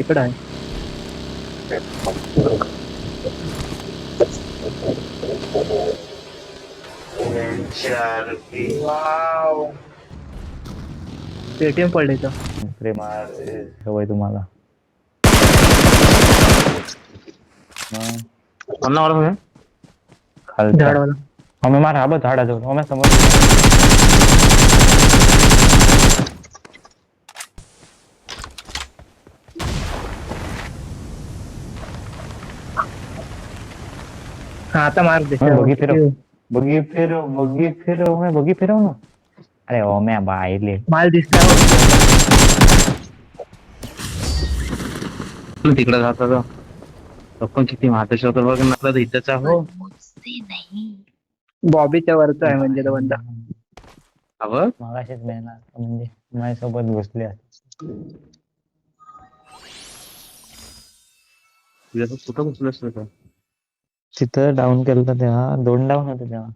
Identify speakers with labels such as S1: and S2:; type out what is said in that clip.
S1: इकडं आहे. Wow, Paytm पडले तर
S2: प्रेमाळ सवय तुम्हाला.
S3: अन्नावर होय
S2: खालचा
S1: झाडवाला.
S2: आम्ही मार हा बघ झाडाजवळ आम्ही समोर.
S1: हा आता मार दे.
S2: बघी फिरव बघी फिरव बघी फिरव मैं बघी फिरव ना. अरे ओ मैं बाहेर
S1: माल दिसला हो.
S3: तिकडे जातो पण किती महादेश होतं बघ ना आपला इथंच हो.
S1: बॉबीच्या वरचा आहे म्हणजे तो बंदा.
S3: हवं
S2: मगाशीच मेहनत म्हणजे माझ्यासोबत घुसले
S3: तुझ्या कुठं बसलं असतं
S2: तिथं डाऊन केलं तेव्हा 2 डाऊन होते तेव्हा.